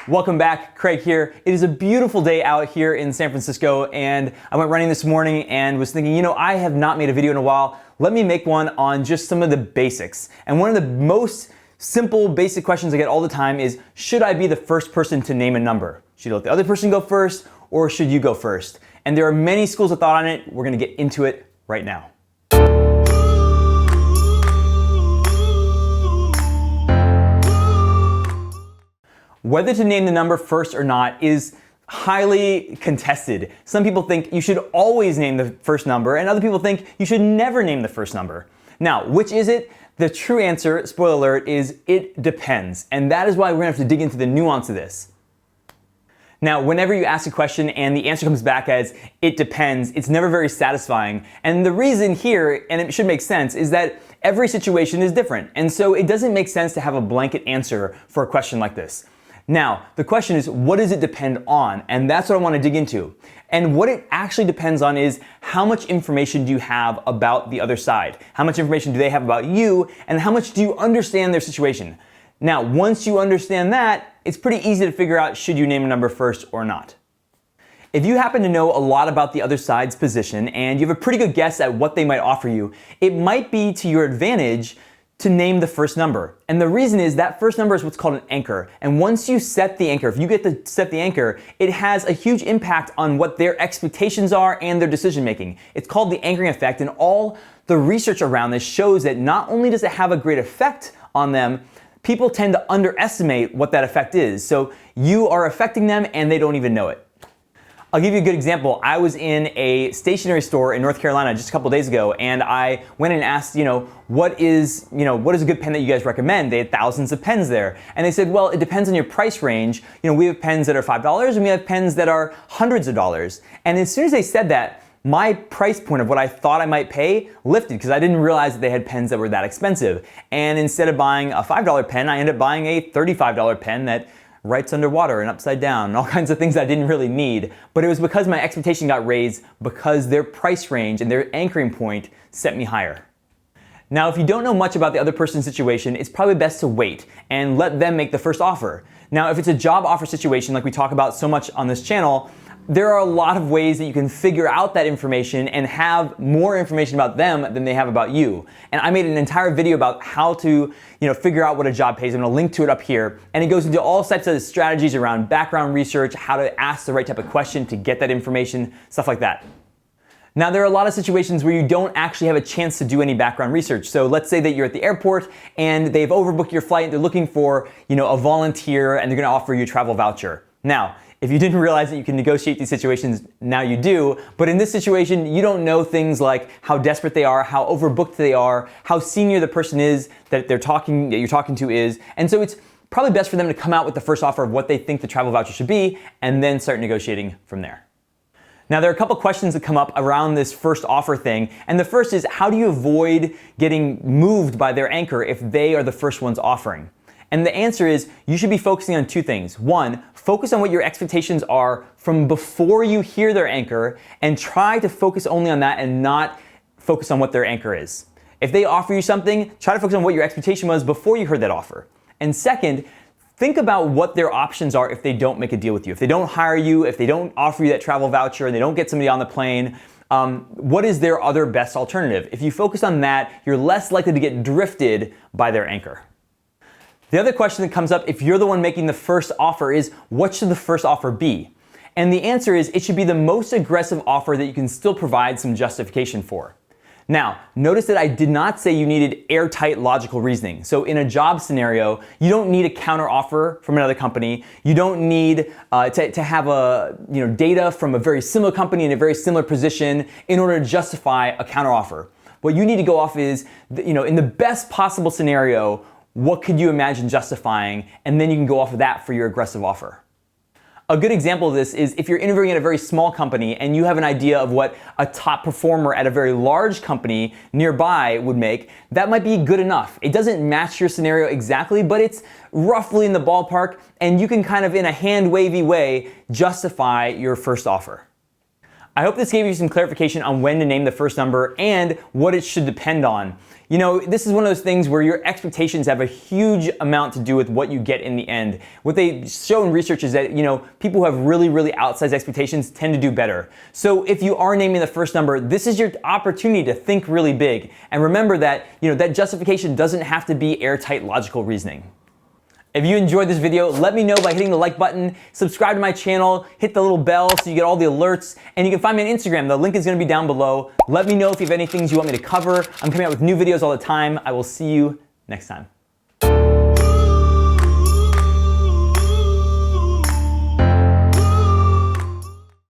Welcome back, Craig here. It is a beautiful day out here in San Francisco, and I went running this morning and was thinking, I have not made a video in a while. Let me make one on just some of the basics. And one of the most simple, basic questions I get all the time is, should I be the first person to name a number? Should you let the other person go first, or should you go first? And there are many schools of thought on it. We're gonna get into it right now. Whether to name the number first or not is highly contested. Some people think you should always name the first number, and other people think you should never name the first number. Now, which is it? The true answer, spoiler alert, is it depends. And that is why we're gonna have to dig into the nuance of this. Now, whenever you ask a question and the answer comes back as, it depends, it's never very satisfying. And the reason here, and it should make sense, is that every situation is different. And so it doesn't make sense to have a blanket answer for a question like this. Now, the question is, what does it depend on? And that's what I want to dig into. And what it actually depends on is how much information do you have about the other side? How much information do they have about you? And how much do you understand their situation? Now, once you understand that, it's pretty easy to figure out should you name a number first or not. If you happen to know a lot about the other side's position and you have a pretty good guess at what they might offer you, it might be to your advantage to name the first number. And the reason is that first number is what's called an anchor. And once you set the anchor, if you get to set the anchor, it has a huge impact on what their expectations are and their decision making. It's called the anchoring effect, and all the research around this shows that not only does it have a great effect on them, people tend to underestimate what that effect is. So you are affecting them and they don't even know it. I'll give you a good example. I was in a stationery store in North Carolina just a couple days ago, and I went and asked, what is a good pen that you guys recommend? They had thousands of pens there. And they said, well, it depends on your price range. We have pens that are $5 and we have pens that are hundreds of dollars. And as soon as they said that, my price point of what I thought I might pay lifted because I didn't realize that they had pens that were that expensive. And instead of buying a $5 pen, I ended up buying a $35 pen that writes underwater and upside down and all kinds of things I didn't really need. But it was because my expectation got raised because their price range and their anchoring point set me higher. Now, if you don't know much about the other person's situation, it's probably best to wait and let them make the first offer. Now, if it's a job offer situation like we talk about so much on this channel, there are a lot of ways that you can figure out that information and have more information about them than they have about you. And I made an entire video about how to, figure out what a job pays. I'm gonna link to it up here. And it goes into all types of strategies around background research, how to ask the right type of question to get that information, stuff like that. Now, there are a lot of situations where you don't actually have a chance to do any background research. So let's say that you're at the airport and they've overbooked your flight. They're looking for, a volunteer and they're gonna offer you a travel voucher. Now, if you didn't realize that you can negotiate these situations, now you do. But in this situation, you don't know things like how desperate they are, how overbooked they are, how senior the person is that you're talking to is. And so it's probably best for them to come out with the first offer of what they think the travel voucher should be and then start negotiating from there. Now, there are a couple questions that come up around this first offer thing. And the first is, how do you avoid getting moved by their anchor if they are the first ones offering? And the answer is, you should be focusing on two things. One, focus on what your expectations are from before you hear their anchor, and try to focus only on that and not focus on what their anchor is. If they offer you something, try to focus on what your expectation was before you heard that offer. And second, think about what their options are if they don't make a deal with you. If they don't hire you, if they don't offer you that travel voucher, and they don't get somebody on the plane, what is their other best alternative? If you focus on that, you're less likely to get drifted by their anchor. The other question that comes up if you're the one making the first offer is, what should the first offer be? And the answer is, it should be the most aggressive offer that you can still provide some justification for. Now, notice that I did not say you needed airtight logical reasoning. So in a job scenario, you don't need a counter offer from another company. You don't need to have data from a very similar company in a very similar position in order to justify a counter offer. What you need to go off is, in the best possible scenario, what could you imagine justifying? And then you can go off of that for your aggressive offer. A good example of this is if you're interviewing at a very small company and you have an idea of what a top performer at a very large company nearby would make, that might be good enough. It doesn't match your scenario exactly, but it's roughly in the ballpark, and you can kind of in a hand-wavy way justify your first offer. I hope this gave you some clarification on when to name the first number and what it should depend on. You know, this is one of those things where your expectations have a huge amount to do with what you get in the end. What they show in research is that, you know, people who have really, really outsized expectations tend to do better. So if you are naming the first number, this is your opportunity to think really big. And remember that, you know, that justification doesn't have to be airtight logical reasoning. If you enjoyed this video, let me know by hitting the like button, subscribe to my channel, hit the little bell so you get all the alerts, and you can find me on Instagram. The link is going to be down below. Let me know if you have any things you want me to cover. I'm coming out with new videos all the time. I will see you next time.